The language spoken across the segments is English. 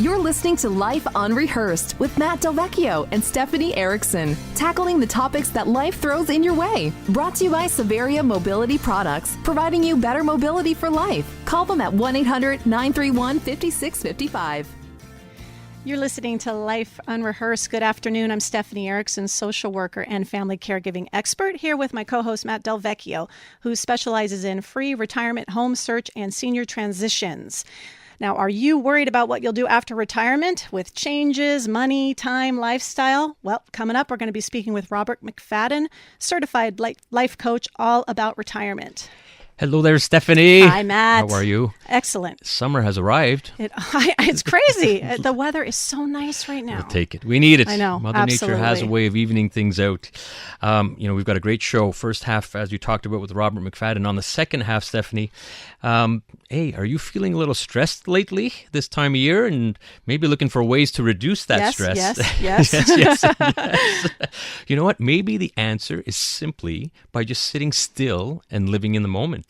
You're listening to Life Unrehearsed with Matt DelVecchio and Stephanie Erickson, tackling the topics that life throws in your way. Brought to you by Severia Mobility Products, providing you better mobility for life. Call them at 1-800-931-5655. You're listening to Life Unrehearsed. Good afternoon. I'm Stephanie Erickson, social worker and family caregiving expert, here with my co-host Matt DelVecchio, who specializes in free retirement home search and senior transitions. Now, are you worried about what you'll do after retirement with changes, money, time, lifestyle? Well, coming up, we're going to be speaking with Robert McFadden, certified life coach, all about retirement. Hello there, Stephanie. Hi, Matt. How are you? Excellent. Summer has arrived. It's crazy. The weather is so nice right now. We'll take it. We need it. I know. Mother Absolutely. Nature has a way of evening things out. We've got a great show. First half, as you talked about with Robert McFadden. On the second half, Stephanie, hey, are you feeling a little stressed lately this time of year and maybe looking for ways to reduce that stress? Yes. yes. You know what? Maybe the answer is simply by just sitting still and living in the moment.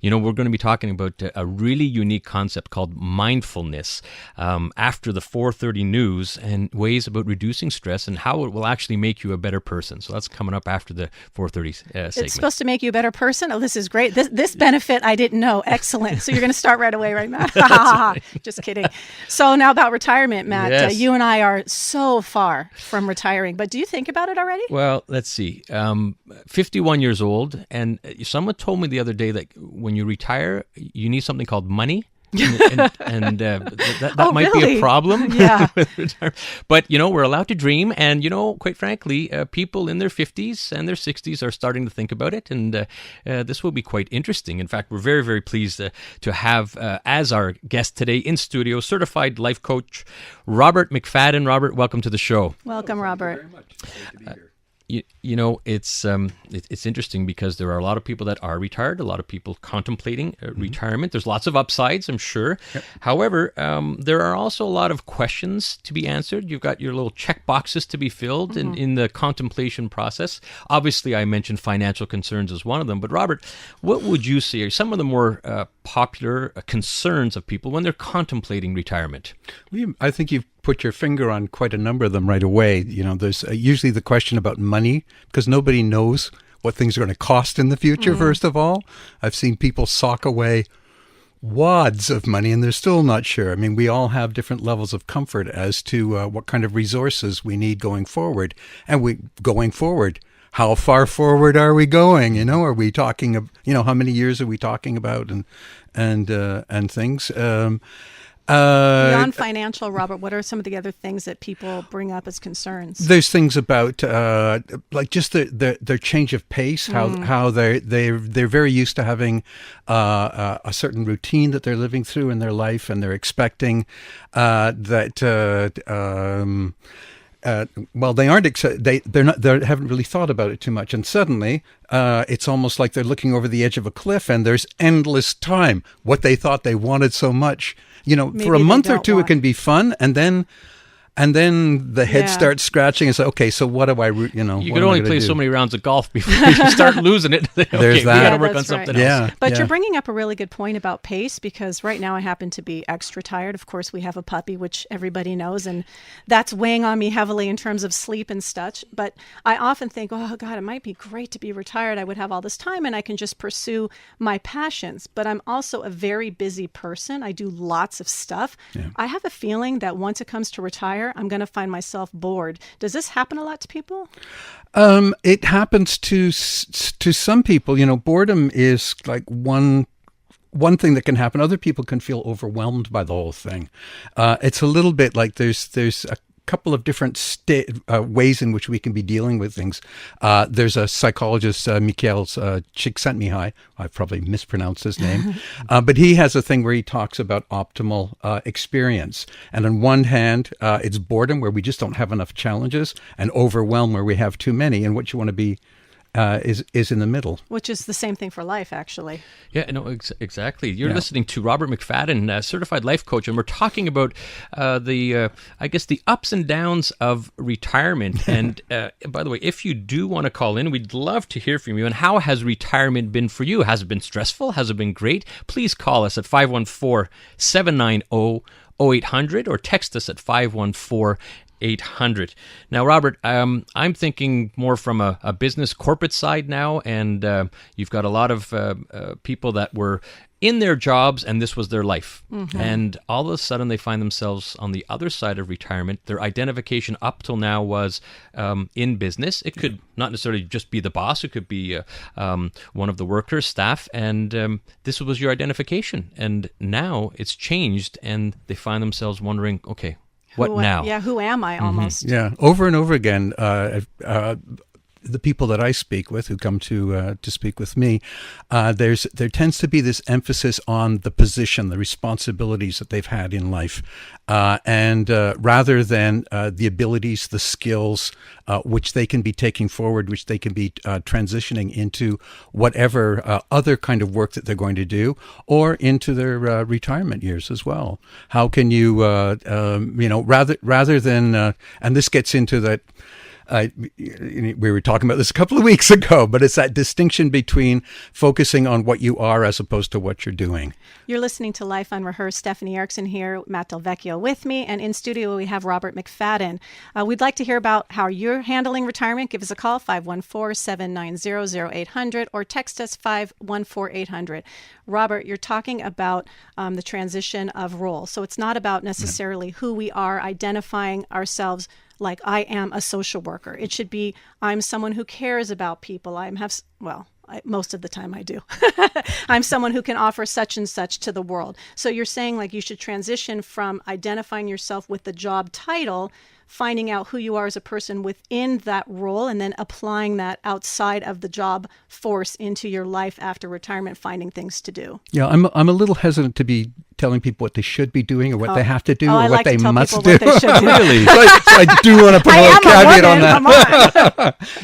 You know, we're going to be talking about a really unique concept called mindfulness after the 4:30 news, and ways about reducing stress and how it will actually make you a better person. So that's coming up after the 4:30 segment. It's supposed to make you a better person? Oh, this is great. This benefit I didn't know. Excellent. So you're going to start right away, right, Matt? Right. Just kidding. So now about retirement, Matt. Yes. You and I are so far from retiring, but do you think about it already? Well, let's see. 51 years old, and someone told me the other day that when you retire, you need something called money. That might be a problem. Yeah. But, we're allowed to dream. And, quite frankly, people in their 50s and their 60s are starting to think about it. And this will be quite interesting. In fact, we're very, very pleased to have as our guest today in studio, certified life coach, Robert McFadden. Robert, welcome to the show. Welcome, Robert. Thank you very much. It's great to be here. It's interesting because there are a lot of people that are retired, a lot of people contemplating retirement. There's lots of upsides, I'm sure. Yep. However, there are also a lot of questions to be answered. You've got your little check boxes to be filled in the contemplation process. Obviously, I mentioned financial concerns as one of them. But Robert, what would you say are some of the more popular concerns of people when they're contemplating retirement? I think you've put your finger on quite a number of them right away. There's usually the question about money, because nobody knows what things are going to cost in the future, first of all. I've seen people sock away wads of money and they're still not sure. I mean, we all have different levels of comfort as to what kind of resources we need going forward. And going forward, how far forward are we going? Are we talking of, how many years are we talking about and things? Beyond financial, Robert, what are some of the other things that people bring up as concerns? There's things about like just their change of pace, how they're very used to having a certain routine that they're living through in their life, and they're expecting that. They aren't. They haven't really thought about it too much, and suddenly it's almost like they're looking over the edge of a cliff, and there's endless time. What they thought they wanted so much, Maybe for a month or two, want. it can be fun, and then the head starts scratching and say, okay, so what do I, You could only play so many rounds of golf before you start losing it. Okay, There's that. We got to Yeah, work on that's something right. else. But you're bringing up a really good point about pace, because right now I happen to be extra tired. Of course, we have a puppy, which everybody knows, and that's weighing on me heavily in terms of sleep and such. But I often think, oh, God, it might be great to be retired. I would have all this time and I can just pursue my passions. But I'm also a very busy person. I do lots of stuff. Yeah. I have a feeling that once it comes to retire, I'm going to find myself bored. Does this happen a lot to people? It happens to some people. Boredom is like one thing that can happen. Other people can feel overwhelmed by the whole thing. It's a little bit like there's a couple of different ways in which we can be dealing with things. There's a psychologist, Mikhail Csikszentmihalyi. I've probably mispronounced his name. But he has a thing where he talks about optimal experience. And on one hand, it's boredom, where we just don't have enough challenges, and overwhelm, where we have too many. And what you want to be is in the middle. Which is the same thing for life, actually. Yeah, no, exactly. You're listening to Robert McFadden, certified life coach, and we're talking about the ups and downs of retirement. And by the way, if you do want to call in, we'd love to hear from you. And how has retirement been for you? Has it been stressful? Has it been great? Please call us at 514-790 0800 or text us at 514-800. Now, Robert, I'm thinking more from a business corporate side now, and you've got a lot of people that were in their jobs and this was their life. And all of a sudden they find themselves on the other side of retirement. Their identification up till now was in business. It could not necessarily just be the boss. It could be one of the workers, staff, and this was your identification. And now it's changed and they find themselves wondering, okay, what now? Yeah, who am I almost? Yeah, over and over again, the people that I speak with who come to speak with me, there tends to be this emphasis on the position, the responsibilities that they've had in life, and rather than the abilities, the skills, which they can be taking forward, which they can be transitioning into whatever other kind of work that they're going to do, or into their retirement years as well. How can you, rather than, and this gets into that. We were talking about this a couple of weeks ago, but it's that distinction between focusing on what you are as opposed to what you're doing. You're listening to Life Unrehearsed. Stephanie Erickson here, Matt DelVecchio with me, and in studio we have Robert McFadden. We'd like to hear about how you're handling retirement. Give us a call, 514-790-0800, or text us 514-800. Robert, you're talking about the transition of role. So it's not about necessarily who we are, identifying ourselves like I am a social worker. It should be I'm someone who cares about people. Most of the time I do. I'm someone who can offer such and such to the world. So you're saying like you should transition from identifying yourself with the job title, finding out who you are as a person within that role, and then applying that outside of the job force into your life after retirement, finding things to do. Yeah, I'm a little hesitant to be telling people what they should be doing or what they have to do or I what like they to tell must people do. What they should do. Really? So I do want to put a little caveat on that.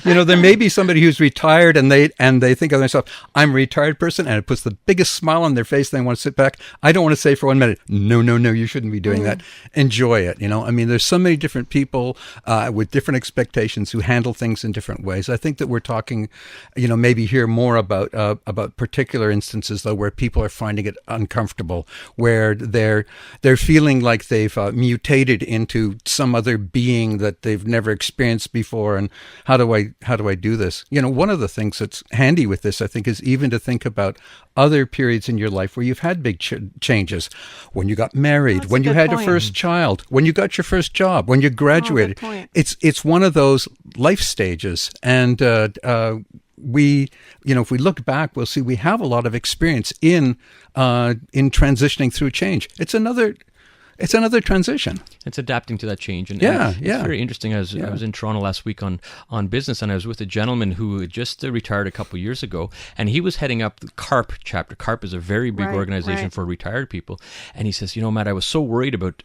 Come on. There may be somebody who's retired and they think of themselves, I'm a retired person, and it puts the biggest smile on their face. They want to sit back. I don't want to say for 1 minute, no, you shouldn't be doing that. Enjoy it. There's so many different people with different expectations who handle things in different ways. I think that we're talking, maybe here more about particular instances though where people are finding it uncomfortable, where they're feeling like they've mutated into some other being that they've never experienced before. And how do I do this? One of the things that's handy with this, I think, is even to think about other periods in your life where you've had big changes. When you got married, when you had your first child, when you got your first job, when you graduated. Good point. It's one of those life stages. And we, if we look back, we'll see we have a lot of experience in transitioning through change. It's another transition. It's adapting to that change. And it's very interesting. I was in Toronto last week on business, and I was with a gentleman who had just retired a couple of years ago, and he was heading up the CARP chapter. CARP is a very big organization for retired people. And he says, Matt, I was so worried about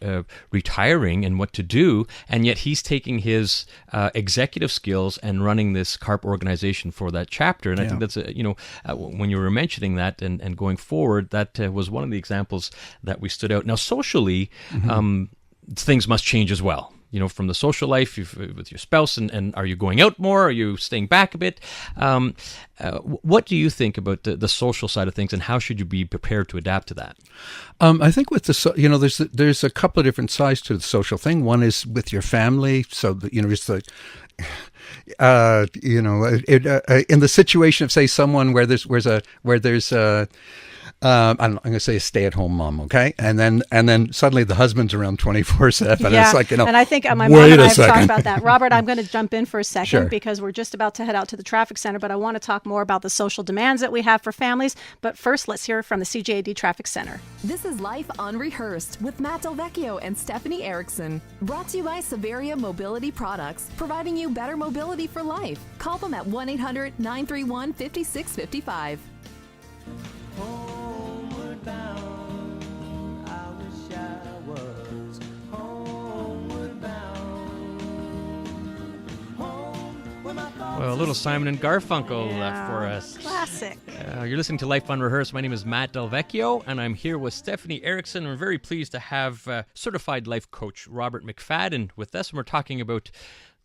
retiring and what to do, and yet he's taking his executive skills and running this CARP organization for that chapter. And I think that's, when you were mentioning that and going forward, that was one of the examples that we stood out. Now, socially, things must change as well. From the social life with your spouse, and are you going out more? Are you staying back a bit? What do you think about the social side of things, and how should you be prepared to adapt to that? I think with there's a couple of different sides to the social thing. One is with your family, so that it's the in the situation of, say, someone where there's I'm going to say a stay-at-home mom, okay, and then suddenly the husband's around 24/7. Yeah. It's like, and I think my mom and I have talked about that. Robert, I'm going to jump in for a second because we're just about to head out to the traffic center, but I want to talk more about the social demands that we have for families. But first, let's hear from the CJAD Traffic Center. This is Life Unrehearsed with Matt DelVecchio and Stephanie Erickson. Brought to you by Severia Mobility Products, providing you better mobility for life. Call them at 1-800-931-5655. Homeward bound, I wish I was homeward bound. Home where my thoughts Well, a little Simon and Garfunkel left for us. Classic. You're listening to Life Unrehearsed. My name is Matt DelVecchio, and I'm here with Stephanie Erickson. We're very pleased to have certified life coach Robert McFadden with us, and we're talking about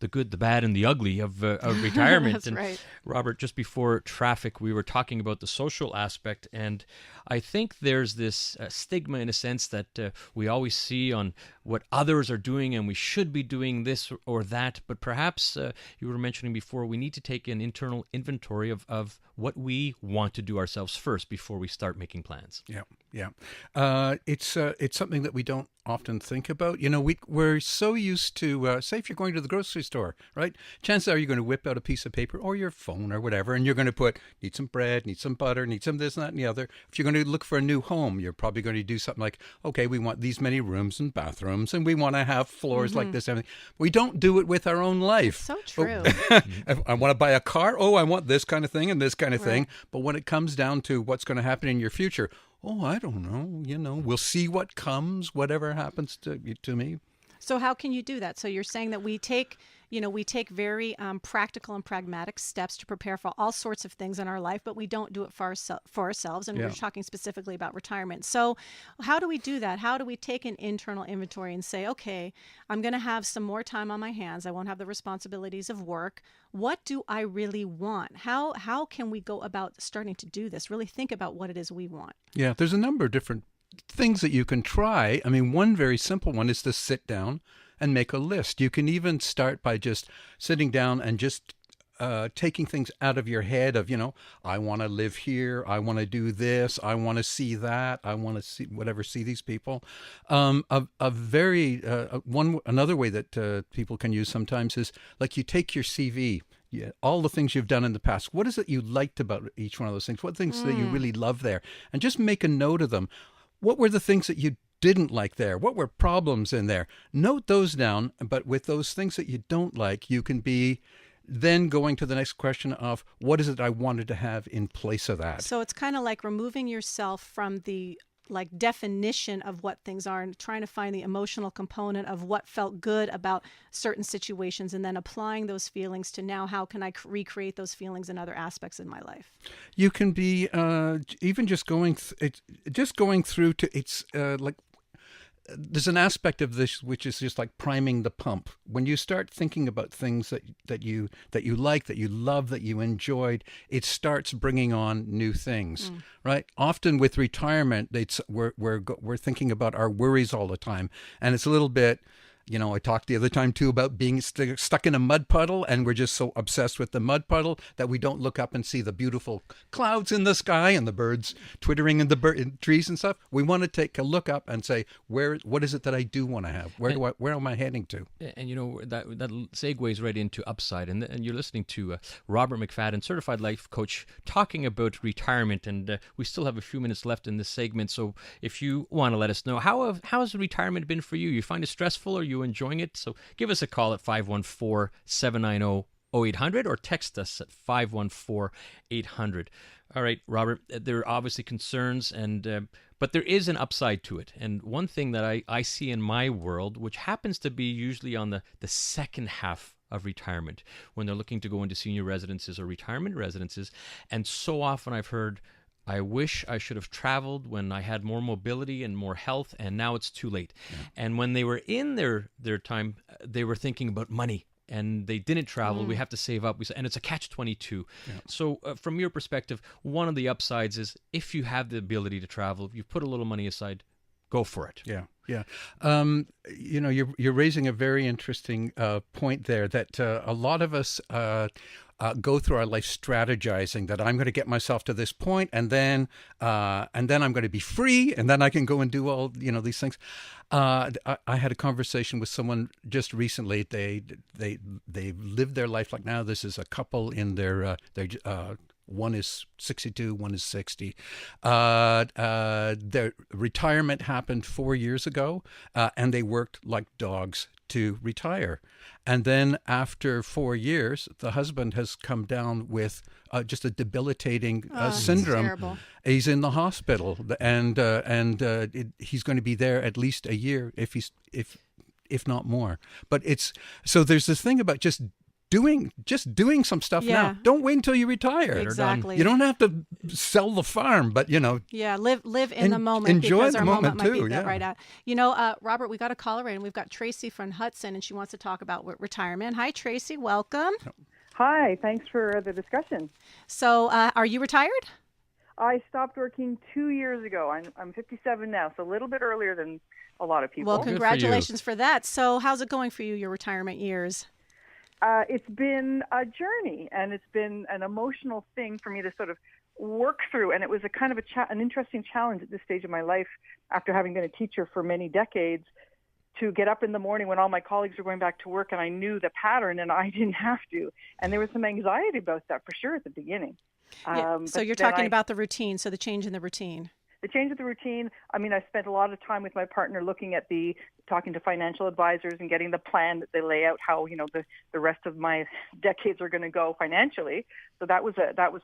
the good, the bad, and the ugly of retirement. That's and right. Robert, just before traffic, we were talking about the social aspect, and I think there's this stigma in a sense that we always see on what others are doing, and we should be doing this or that, but perhaps you were mentioning before, we need to take an internal inventory of what we want to do ourselves first before we start making plans. Yeah. It's something that we don't often think about. You know, we're so used to, say if you're going to the grocery store, right? Chances are you're going to whip out a piece of paper or your phone or whatever, and you're going to put, need some bread, need some butter, need some this, that, and the other. If you're going to look for a new home, you're probably going to do something like, okay, we want these many rooms and bathrooms, and we want to have floors like this, everything. We don't do it with our own life. So true. I want to buy a car. Oh, I want this kind of thing and this kind of thing. But when it comes down to what's going to happen in your future, oh, I don't know. You know, we'll see what comes, whatever happens to me. So how can you do that? So you're saying that we take very practical and pragmatic steps to prepare for all sorts of things in our life, but we don't do it for ourselves. And we're talking specifically about retirement. So how do we do that? How do we take an internal inventory and say, okay, I'm going to have some more time on my hands. I won't have the responsibilities of work. What do I really want? How can we go about starting to do this? Really think about what it is we want. Yeah, there's a number of different things that you can try. I mean, one very simple one is to sit down and make a list. You can even start by just sitting down and just taking things out of your head of, you know, I want to live here. I want to do this. I want to see that. I want to see these people. Another way that people can use sometimes is like you take your CV. Yeah, all the things you've done in the past. What is it you liked about each one of those things? What things that you really love there? And just make a note of them. What were the things that you didn't like there? What were problems in there? Note those down, but with those things that you don't like, you can be then going to the next question of what is it I wanted to have in place of that? So it's kind of like removing yourself from the definition of what things are and trying to find the emotional component of what felt good about certain situations and then applying those feelings to now how can I recreate those feelings in other aspects in my life. You can be even just going through to it's like there's an aspect of this which is just like priming the pump. When you start thinking about things that you like, that you love, that you enjoyed, it starts bringing on new things, right? Often with retirement, we're thinking about our worries all the time, and it's a little bit. You know, I talked the other time, too, about being stuck in a mud puddle, and we're just so obsessed with the mud puddle that we don't look up and see the beautiful clouds in the sky and the birds twittering in the trees and stuff. We want to take a look up and say, what is it that I do want to have? Where am I heading to? And, you know, that segues right into upside. And you're listening to Robert McFadden, certified life coach, talking about retirement. And we still have a few minutes left in this segment. So if you want to let us know, how has retirement been for you? You find it stressful or you enjoying it? So give us a call at 514-790-0800 or text us at 514-800. All right, Robert, there are obviously concerns, but there is an upside to it. And one thing that I see in my world, which happens to be usually on the second half of retirement, when they're looking to go into senior residences or retirement residences, and so often I've heard, I wish I should have traveled when I had more mobility and more health, and now it's too late. Yeah. And when they were in their time, they were thinking about money, and they didn't travel. We have to save up. And it's a catch-22. Yeah. So from your perspective, one of the upsides is if you have the ability to travel, if you put a little money aside, go for it. Yeah. You know, you're raising a very interesting point there that a lot of us go through our life strategizing that I'm going to get myself to this point, and then I'm going to be free, and then I can go and do all these things. I had a conversation with someone just recently. They lived their life like now. This is a couple in their one is 62, one is 60. Their retirement happened 4 years ago, and they worked like dogs to retire. And then after 4 years, the husband has come down with just a debilitating syndrome. Terrible. He's in the hospital, and he's going to be there at least a year, if not more. But so there's this thing about just doing some stuff Yeah. now. Don't wait until you retire. Exactly. You don't have to sell the farm, but Yeah, live in the moment. enjoy because the our moment might be too, that yeah. right out. Robert, we got a caller in. We've got Tracy from Hudson, and she wants to talk about retirement. Hi, Tracy. Welcome. Hi, thanks for the discussion. So, are you retired? I stopped working 2 years ago. I'm 57 now, so a little bit earlier than a lot of people. Well, for you. congratulations for that. So, how's it going for you, your retirement years? It's been a journey, and it's been an emotional thing for me to sort of work through. And it was a kind of an interesting challenge at this stage of my life, after having been a teacher for many decades, to get up in the morning when all my colleagues were going back to work, and I knew the pattern, and I didn't have to. And there was some anxiety about that for sure at the beginning. So you're talking about the routine, so the change in the routine. The change of the routine, I mean, I spent a lot of time with my partner looking at talking to financial advisors and getting the plan that they lay out how, the rest of my decades are going to go financially. So that was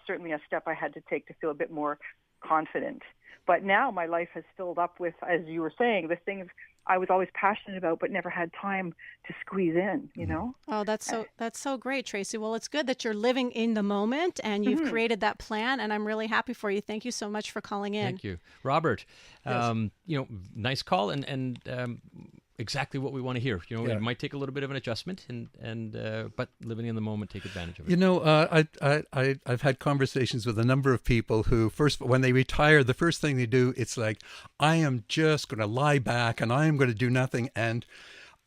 certainly a step I had to take to feel a bit more confident. But now my life has filled up with, as you were saying, the things I was always passionate about but never had time to squeeze in, Oh, that's so great, Tracy. Well, it's good that you're living in the moment and you've created that plan, and I'm really happy for you. Thank you so much for calling in. Thank you. Robert, nice call and exactly what we want to hear. It might take a little bit of an adjustment, but living in the moment, take advantage of it. I've had conversations with a number of people who, when they retire, the first thing they do, it's like, I am just going to lie back and I am going to do nothing, and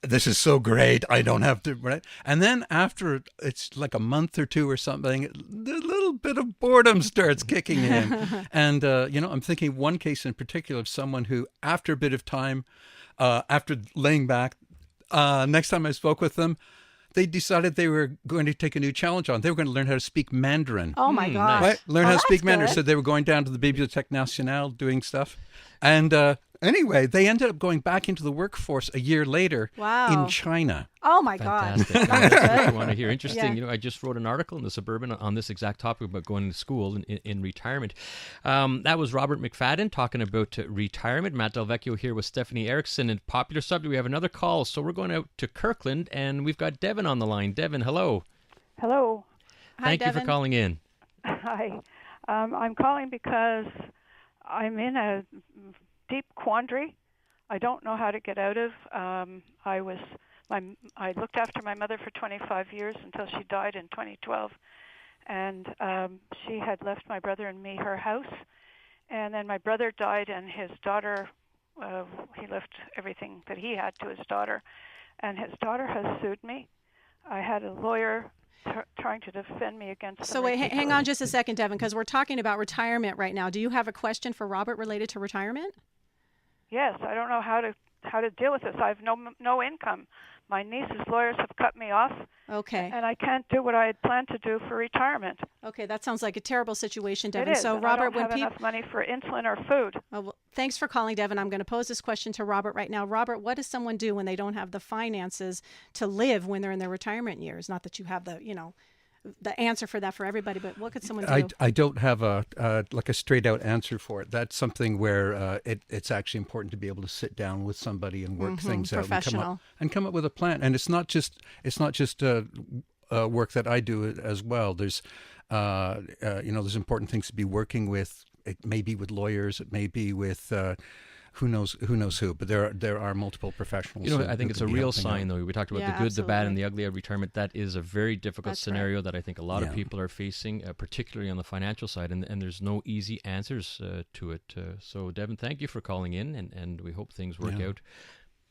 this is so great, I don't have to, right? And then after it's like a month or two or something, the little bit of boredom starts kicking in. And, I'm thinking one case in particular of someone who, after a bit of time, after laying back, next time I spoke with them, they decided they were going to take a new challenge on. They were going to learn how to speak Mandarin. Oh, my gosh. Right? Learn how to speak that's Mandarin. good. So they were going down to the Bibliothèque Nationale doing stuff. And anyway, they ended up going back into the workforce a year later Wow. in China. Oh, my gosh. Fantastic. That's That's what good. we want to hear. Interesting. Yeah. I just wrote an article in the Suburban on this exact topic about going to school in retirement. That was Robert McFadden talking about retirement. Matt DelVecchio here with Stephanie Erickson. And popular subject, we have another call. So we're going out to Kirkland, and we've got Devin on the line. Devin, hello. Hello. Hi, Thank you Devin. for calling in. Hi. I'm calling because I'm in a deep quandary. I don't know how to get out of. I looked after my mother for 25 years until she died in 2012, and she had left my brother and me her house, and then my brother died, and his daughter, he left everything that he had to his daughter, and his daughter has sued me. I had a lawyer trying to defend me against. So wait, hang on just a second, Devin, because we're talking about retirement right now. Do you have a question for Robert related to retirement? Yes, I don't know how to deal with this. I have no income. My niece's lawyers have cut me off, Okay. and I can't do what I had planned to do for retirement. Okay, that sounds like a terrible situation, Devin. It is. So and Robert, I don't when have people enough money for insulin or food. well, thanks for calling, Devin. I'm going to pose this question to Robert right now. Robert, what does someone do when they don't have the finances to live when they're in their retirement years? Not that you have the answer for that for everybody, but what could someone do? I don't have a straight out answer for it. That's something where it's actually important to be able to sit down with somebody and work things out and come up with a plan. And it's not just work that I do as well. There's there's important things to be working with. It may be with lawyers. It may be with who knows who, but there are multiple professionals. I think it's a real sign, though. We talked about the good, the bad, and absolutely. the ugly of retirement. That is a very difficult That's scenario that I think a lot of Yeah. people are facing, particularly on the financial side, and there's no easy answers to it. So, Devin, thank you for calling in, and we hope things work out.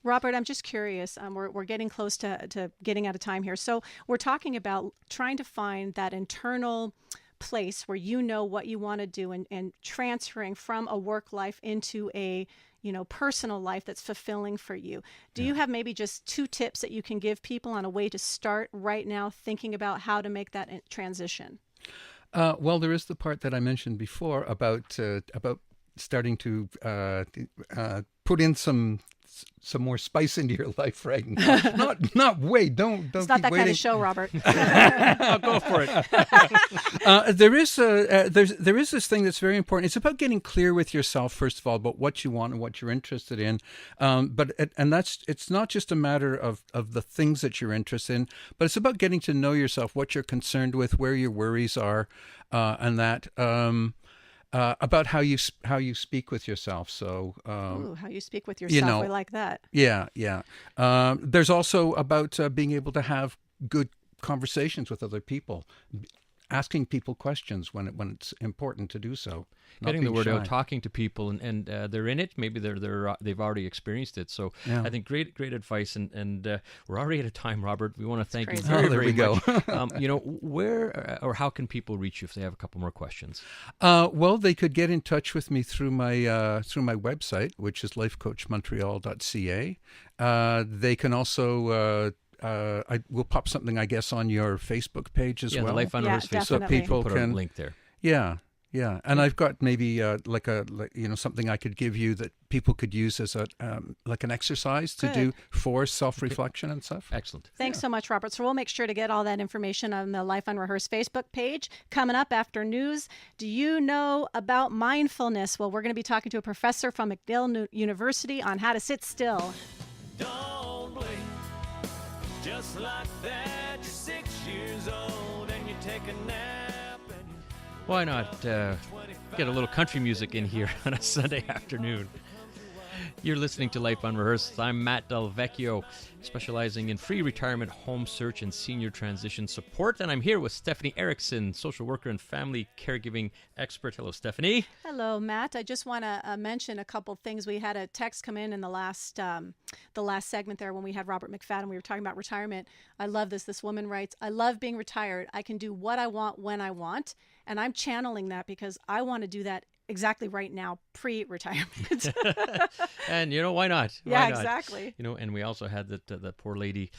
Robert, I'm just curious. We're getting close to getting out of time here. So we're talking about trying to find that internal place where you know what you want to do and transferring from a work life into a personal life that's fulfilling for you. Do you have maybe just 2 tips that you can give people on a way to start right now thinking about how to make that transition? Well, there is the part that I mentioned before about starting to put in some some more spice into your life right now. Not wait, don't It's not keep that waiting. kind of show, Robert. I'll go for it. There is this thing that's very important. It's about getting clear with yourself first of all about what you want and what you're interested in. It's not just a matter of the things that you're interested in, but it's about getting to know yourself, what you're concerned with, where your worries are, and that. About how you speak with yourself. So Ooh, how you speak with yourself. We like that. Yeah. There's also about being able to have good conversations with other people, asking people questions when it's important to do so. Not Getting the being word out, shy. talking to people, and they're in it. Maybe they've already experienced it. So Yeah. I think great advice. And we're already out of time, Robert. We want to thank you crazy. very, Oh, there very we go. much. Where or how can people reach you if they have a couple more questions? Well, they could get in touch with me through my website, which is lifecoachmontreal.ca. They can also. I will pop something, I guess, on your Facebook page as Yeah, well. the Life Unrehearsed Yeah, Facebook. definitely. We'll People put a can- link there. Yeah. And I've got maybe something I could give you that people could use as like an exercise to Good. do for self-reflection and stuff. Excellent. Thanks so much, Robert. So we'll make sure to get all that information on the Life Unrehearsed Facebook page. Coming up after news, do you know about mindfulness? Well, we're going to be talking to a professor from McGill University on how to sit still. Don't blink. Just like that, you're 6 years old and you take a nap. And Why not get a little country music in here on a Sunday afternoon? You're listening to Life Unrehearsed. I'm Matt DelVecchio, specializing in free retirement, home search, and senior transition support. And I'm here with Stephanie Erickson, social worker and family caregiving expert. Hello, Stephanie. Hello, Matt. I just want to mention a couple things. We had a text come in the last segment there when we had Robert McFadden. We were talking about retirement. I love this. This woman writes, "I love being retired. I can do what I want when I want." And I'm channeling that because I want to do that exactly right now, pre-retirement. And why not? Yeah, Why not? exactly. And we also had that poor lady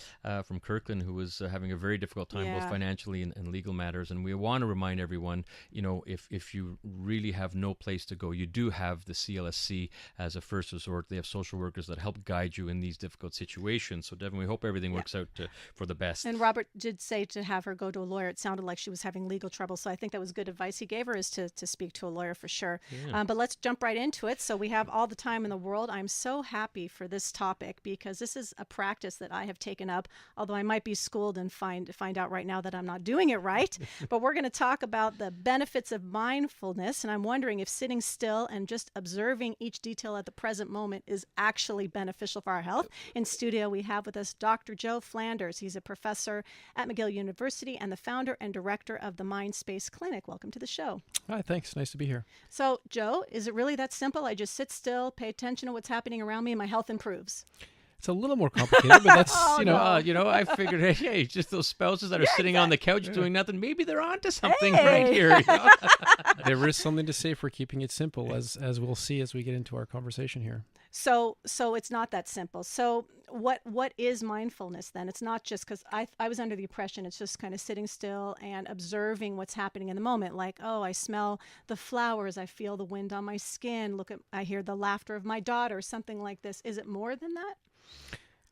from Kirkland who was having a very difficult time both Yeah. financially and legal matters. And we want to remind everyone, if you really have no place to go, you do have the CLSC as a first resort. They have social workers that help guide you in these difficult situations. So Devin, we hope everything works out for the best. And Robert did say to have her go to a lawyer. It sounded like she was having legal trouble. So I think that was good advice he gave her, is to speak to a lawyer for sure. But let's jump right into it. So we have all the time in the world. I'm so happy for this topic because this is a practice that I have taken up, although I might be schooled and find out right now that I'm not doing it right. But we're going to talk about the benefits of mindfulness. And I'm wondering if sitting still and just observing each detail at the present moment is actually beneficial for our health. In studio, we have with us Dr. Joe Flanders. He's a professor at McGill University and the founder and director of the Mindspace Clinic. Welcome to the show. Hi, thanks. Nice to be here. So, Joe, is it really that simple? I just sit still, pay attention to what's happening around me, and my health improves. It's a little more complicated, but that's, I figured, hey, just those spouses that are sitting on the couch doing nothing, maybe they're onto something right here. there is something to say for keeping it simple, as we'll see as we get into our conversation here. So it's not that simple. So what is mindfulness then? It's not just, because I was under the impression it's just kind of sitting still and observing what's happening in the moment. Like, oh, I smell the flowers, I feel the wind on my skin, I hear the laughter of my daughter, something like this. Is it more than that?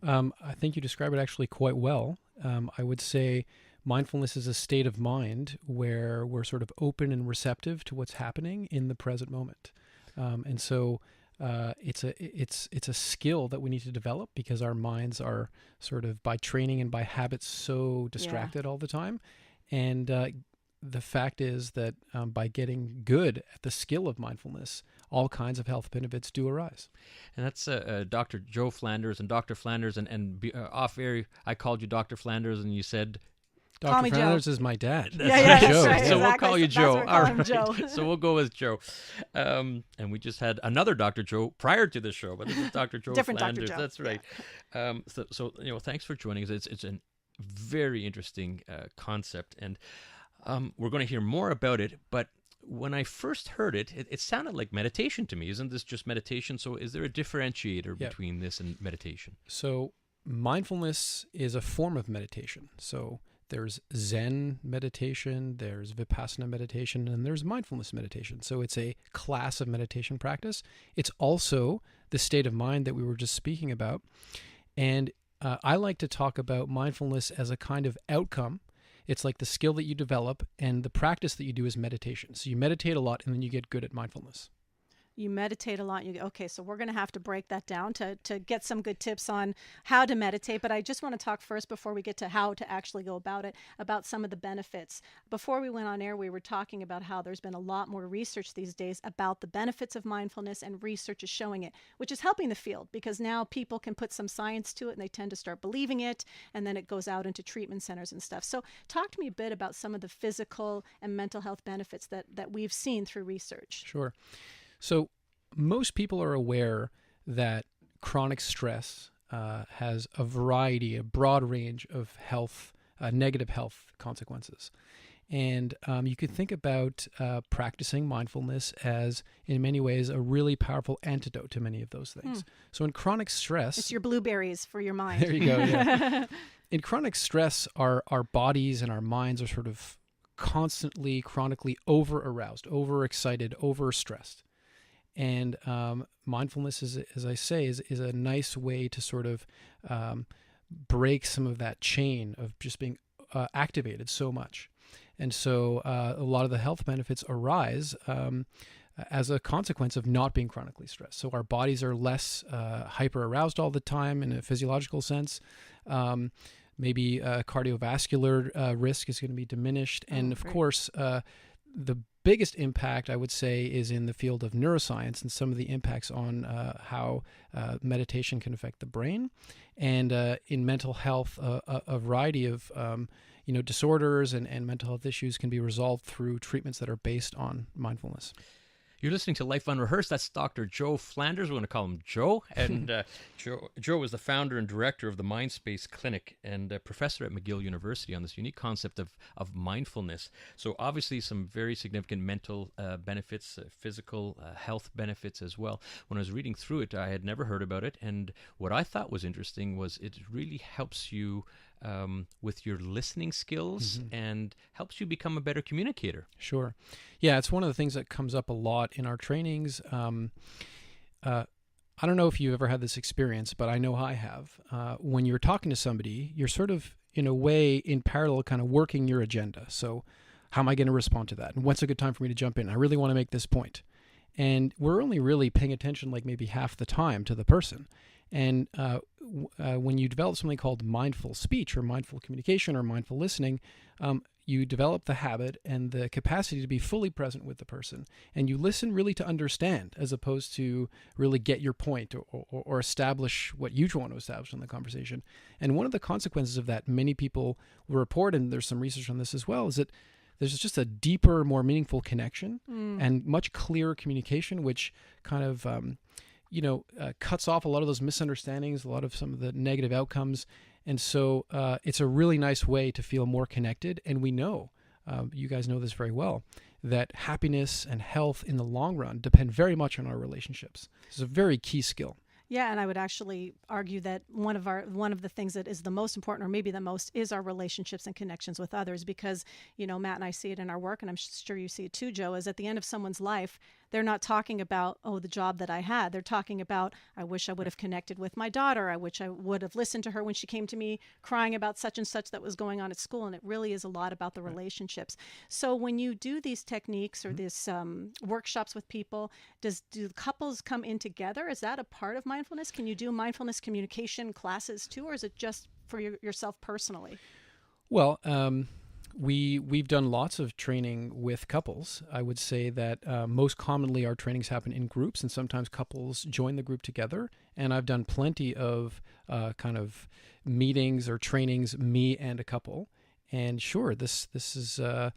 I think you describe it actually quite well. I would say mindfulness is a state of mind where we're sort of open and receptive to what's happening in the present moment. And so it's a skill that we need to develop because our minds are sort of by training and by habit so distracted all the time. And the fact is that by getting good at the skill of mindfulness, all kinds of health benefits do arise. And that's Dr. Joe Flanders and Dr. Flanders. And off air, I called you Dr. Flanders and you said... Call me Dr. Joe. Flanders is my dad. Yeah, Joe. that's right. So we'll Exactly. call you That's Joe. what we call him, All Joe. right. So we'll go with Joe. And we just had another Dr. Joe prior to the show, but this is Dr. Joe Different Dr. Flanders. Joe. That's right. So thanks for joining us. It's a very interesting concept, and we're going to hear more about it. But when I first heard it, it sounded like meditation to me. Isn't this just meditation? So is there a differentiator between this and meditation? So mindfulness is a form of meditation. So There's Zen meditation, there's Vipassana meditation, and there's mindfulness meditation. So it's a class of meditation practice. It's also the state of mind that we were just speaking about. And I like to talk about mindfulness as a kind of outcome. It's like the skill that you develop, and the practice that you do is meditation. So you meditate a lot, and then you get good at mindfulness. You meditate a lot. Okay, so we're going to have to break that down to get some good tips on how to meditate. But I just want to talk first, before we get to how to actually go about it, about some of the benefits. Before we went on air, we were talking about how there's been a lot more research these days about the benefits of mindfulness, and research is showing it, which is helping the field, because now people can put some science to it and they tend to start believing it, and then it goes out into treatment centers and stuff. So talk to me a bit about some of the physical and mental health benefits that we've seen through research. Sure. So most people are aware that chronic stress has a broad range of health, negative health consequences. And you could think about practicing mindfulness as, in many ways, a really powerful antidote to many of those things. So in chronic stress... It's your blueberries for your mind. There you go, yeah. In chronic stress, our bodies and our minds are sort of constantly, chronically over-aroused, over-excited, over-stressed. And mindfulness, as I say, is a nice way to sort of break some of that chain of just being activated so much. And so a lot of the health benefits arise as a consequence of not being chronically stressed. So our bodies are less hyper-aroused all the time in a physiological sense. Maybe cardiovascular risk is going to be diminished. And of course, the biggest impact, I would say, is in the field of neuroscience and some of the impacts on how meditation can affect the brain. And in mental health, a variety of disorders and mental health issues can be resolved through treatments that are based on mindfulness. You're listening to Life Unrehearsed. That's Dr. Joe Flanders. We're going to call him Joe. And Joe is the founder and director of the Mindspace Clinic and a professor at McGill University on this unique concept of mindfulness. So obviously some very significant mental benefits, physical health benefits as well. When I was reading through it, I had never heard about it. And what I thought was interesting was it really helps you with your listening skills and helps you become a better communicator. Sure. Yeah, it's one of the things that comes up a lot in our trainings. I don't know if you've ever had this experience, but I know I have. When you're talking to somebody, you're sort of, in a way, in parallel, kind of working your agenda. So how am I going to respond to that? And what's a good time for me to jump in? I really want to make this point. And we're only really paying attention like maybe half the time to the person. And when you develop something called mindful speech or mindful communication or mindful listening, you develop the habit and the capacity to be fully present with the person. And you listen really to understand as opposed to really get your point or establish what you want to establish in the conversation. And one of the consequences of that, many people will report, and there's some research on this as well, is that there's just a deeper, more meaningful connection and much clearer communication, which kind of... cuts off a lot of those misunderstandings, a lot of some of the negative outcomes. And so it's a really nice way to feel more connected. And we know, you guys know this very well, that happiness and health in the long run depend very much on our relationships. It's a very key skill. Yeah, and I would actually argue that one of the things that is the most important, or maybe the most, is our relationships and connections with others. Because, Matt and I see it in our work, and I'm sure you see it too, Joe, is at the end of someone's life, they're not talking about, the job that I had. They're talking about, I wish I would have connected with my daughter. I wish I would have listened to her when she came to me crying about such and such that was going on at school. And it really is a lot about the relationships. So when you do these techniques or these workshops with people, do couples come in together? Is that a part of mindfulness? Can you do mindfulness communication classes too, or is it just for yourself personally? Well, we've done lots of training with couples. I would say that most commonly our trainings happen in groups, and sometimes couples join the group together. And I've done plenty of kind of meetings or trainings, me and a couple. And sure, this is an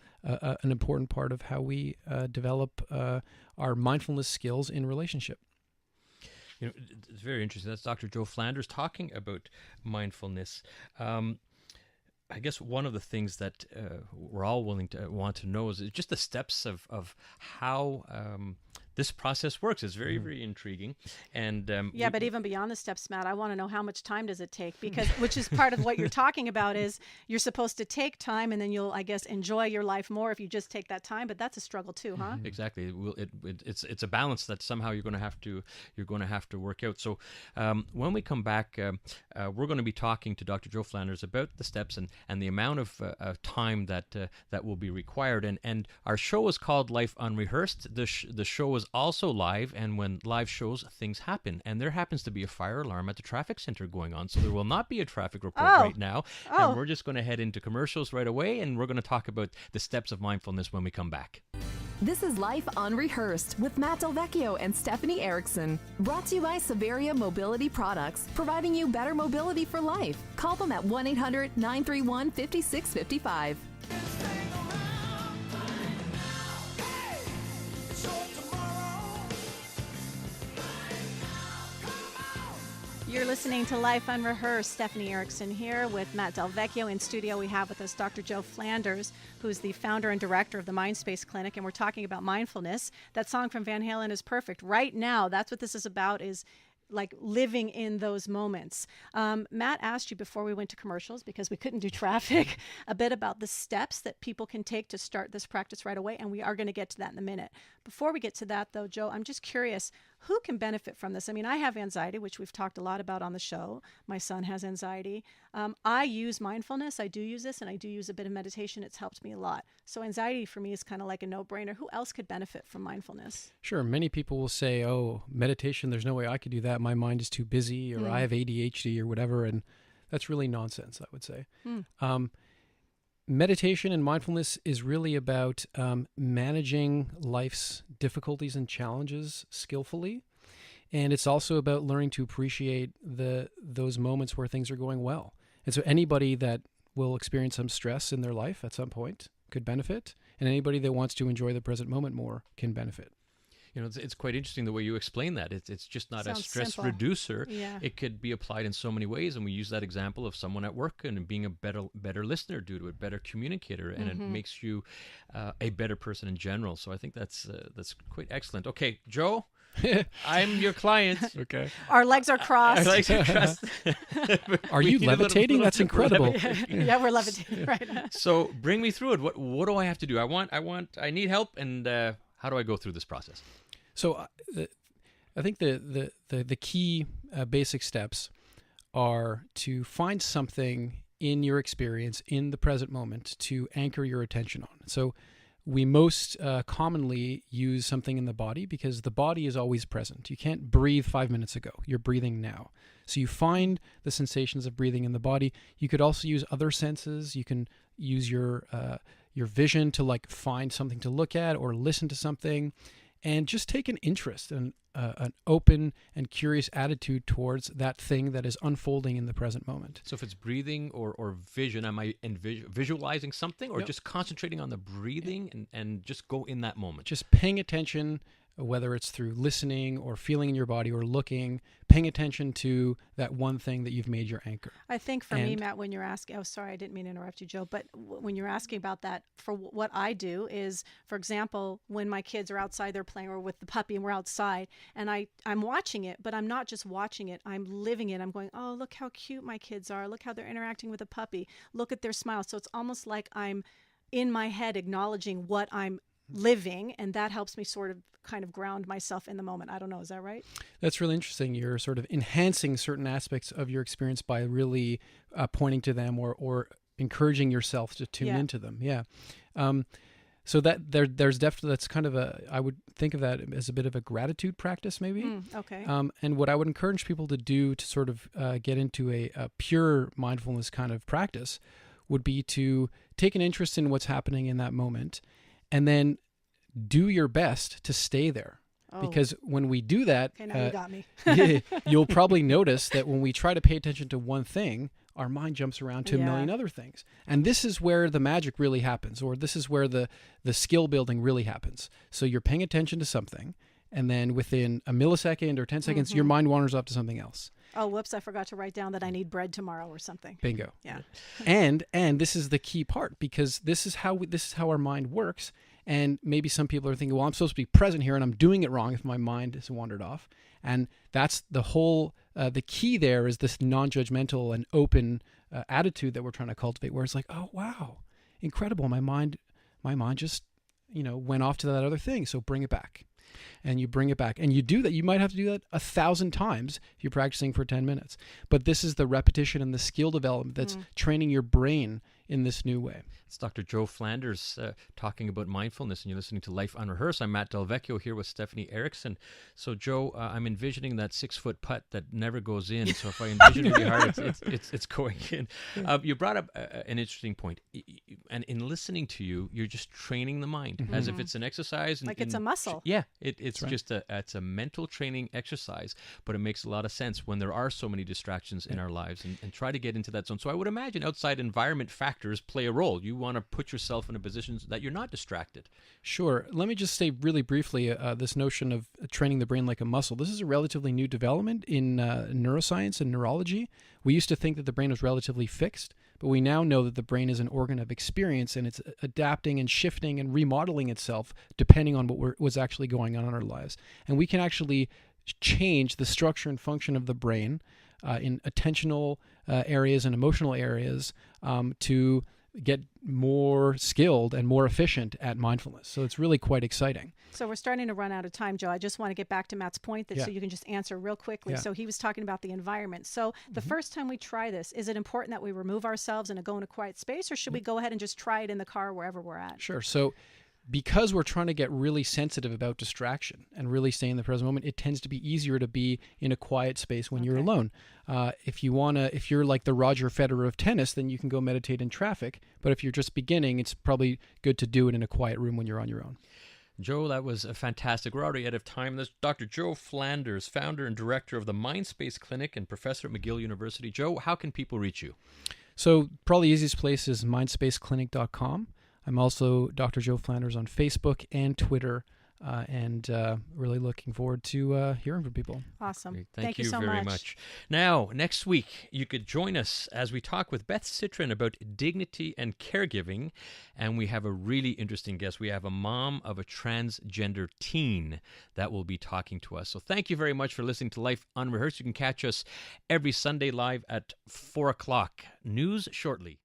important part of how we develop our mindfulness skills in relationship. It's very interesting. That's Dr. Joe Flanders talking about mindfulness. I guess one of the things that we're all want to know is just the steps of how this process works. It's very, very intriguing. And Yeah, but even beyond the steps, Matt, I want to know how much time does it take? Because which is part of what you're talking about is you're supposed to take time, and then you'll, I guess, enjoy your life more if you just take that time. But that's a struggle too, huh? Exactly. It's a balance that somehow you're going to have to work out. So when we come back, we're going to be talking to Dr. Joe Flanders about the steps and the amount of time that will be required. And our show is called Life Unrehearsed. The show is also live, and when live shows, things happen. And there happens to be a fire alarm at the traffic center going on, so there will not be a traffic report right now. And we're just going to head into commercials right away, and we're going to talk about the steps of mindfulness when we come back. This is Life Unrehearsed with Matt DelVecchio and Stephanie Erickson. Brought to you by Severia Mobility Products, providing you better mobility for life. Call them at 1-800-931-5655. You're listening to Life Unrehearsed. Stephanie Erickson here with Matt DelVecchio. In studio, we have with us Dr. Joe Flanders, who's the founder and director of the Mindspace Clinic, and we're talking about mindfulness. That song from Van Halen is perfect. Right now, that's what this is about, is like living in those moments. Matt asked you before we went to commercials, because we couldn't do traffic, a bit about the steps that people can take to start this practice right away, and we are going to get to that in a minute. Before we get to that, though, Joe, I'm just curious, who can benefit from this? I mean, I have anxiety, which we've talked a lot about on the show. My son has anxiety. I use mindfulness. I do use this, and I do use a bit of meditation. It's helped me a lot. So anxiety for me is kind of like a no-brainer. Who else could benefit from mindfulness? Sure. Many people will say, oh, meditation, there's no way I could do that. My mind is too busy, or I have ADHD or whatever. And that's really nonsense, I would say. Meditation and mindfulness is really about managing life's difficulties and challenges skillfully. And it's also about learning to appreciate those moments where things are going well. And so anybody that will experience some stress in their life at some point could benefit. And anybody that wants to enjoy the present moment more can benefit. You know, it's quite interesting the way you explain that. It's just not a Sounds stress simple. reducer. Yeah. It could be applied in so many ways, and we use that example of someone at work and being a better listener due to it, better communicator, and it makes you a better person in general. So I think that's quite excellent. Okay, Joe, I'm your client. Okay. Our legs are crossed. I like to trust. Are you levitating? That's incredible. Yeah, we're levitating right now. So bring me through it. What do I have to do? I need help, and how do I go through this process? So I think the key basic steps are to find something in your experience in the present moment to anchor your attention on. So we most commonly use something in the body, because the body is always present. You can't breathe 5 minutes ago. You're breathing now. So you find the sensations of breathing in the body. You could also use other senses. You can use your vision to like find something to look at or listen to something. And just take an interest and an open and curious attitude towards that thing that is unfolding in the present moment. So if it's breathing or vision, am I visualizing something, or just concentrating on the breathing and just go in that moment? Just paying attention, whether it's through listening or feeling in your body or looking, paying attention to that one thing that you've made your anchor. I think for me, Matt, when you're asking, oh, sorry, I didn't mean to interrupt you, Joe, but when you're asking about that, for what I do is, for example, when my kids are outside, they're playing, or with the puppy and we're outside, and I'm watching it, but I'm not just watching it, I'm living it. I'm going, oh, look how cute my kids are. Look how they're interacting with the puppy. Look at their smile. So it's almost like I'm in my head acknowledging what I'm living, and that helps me sort of kind of ground myself in the moment. I don't know, is that right? That's really interesting. You're sort of enhancing certain aspects of your experience by really pointing to them or encouraging yourself to tune into them. Yeah. So that there's definitely, that's kind of I would think of that as a bit of a gratitude practice, maybe. Okay. And what I would encourage people to do to sort of get into a pure mindfulness kind of practice would be to take an interest in what's happening in that moment, and then do your best to stay there. Because when we do that, okay, now you got me. You'll probably notice that when we try to pay attention to one thing, our mind jumps around to a million other things. And this is where the magic really happens, or this is where the skill building really happens. So you're paying attention to something, and then within a millisecond or 10 seconds, your mind wanders off to something else. Oh, whoops, I forgot to write down that I need bread tomorrow or something. Bingo. Yeah. And this is the key part, because this is how our mind works. And maybe some people are thinking, well, I'm supposed to be present here and I'm doing it wrong if my mind has wandered off. And that's the whole, the key there is this non-judgmental and open attitude that we're trying to cultivate, where it's like, oh, wow, incredible. My mind just, went off to that other thing. So bring it back. And you bring it back. And you do that. You might have to do that 1,000 times if you're practicing for 10 minutes. But this is the repetition and the skill development that's training your brain in this new way. It's Dr. Joe Flanders talking about mindfulness, and you're listening to Life Unrehearsed. I'm Matt DelVecchio here with Stephanie Erickson. So, Joe, I'm envisioning that 6-foot putt that never goes in. So if I envision really hard, it's going in. You brought up an interesting point. And in listening to you, you're just training the mind as if it's an exercise. Like it's a muscle. Yeah, it's just it's a mental training exercise, but it makes a lot of sense when there are so many distractions in our lives, and try to get into that zone. So I would imagine outside environment factors play a role. You want to put yourself in a position that you're not distracted. Sure. Let me just say really briefly this notion of training the brain like a muscle. This is a relatively new development in neuroscience and neurology. We used to think that the brain was relatively fixed, but we now know that the brain is an organ of experience, and it's adapting and shifting and remodeling itself depending on what's actually going on in our lives. And we can actually change the structure and function of the brain in attentional areas and emotional areas to get more skilled and more efficient at mindfulness. So it's really quite exciting. So we're starting to run out of time, Joe. I just want to get back to Matt's point so you can just answer real quickly. Yeah. So he was talking about the environment. So the first time we try this, is it important that we remove ourselves and go in a quiet space, or should we go ahead and just try it in the car wherever we're at? Sure. So because we're trying to get really sensitive about distraction and really stay in the present moment, it tends to be easier to be in a quiet space when you're alone. If you're like the Roger Federer of tennis, then you can go meditate in traffic. But if you're just beginning, it's probably good to do it in a quiet room when you're on your own. Joe, that was fantastic. We're already out of time. There's Dr. Joe Flanders, founder and director of the Mindspace Clinic and professor at McGill University. Joe, how can people reach you? So probably the easiest place is mindspaceclinic.com. I'm also Dr. Joe Flanders on Facebook and Twitter, and really looking forward to hearing from people. Awesome. Great. Thank you so very much. Now, next week, you could join us as we talk with Beth Citrin about dignity and caregiving, and we have a really interesting guest. We have a mom of a transgender teen that will be talking to us. So thank you very much for listening to Life Unrehearsed. You can catch us every Sunday live at 4 o'clock. News shortly.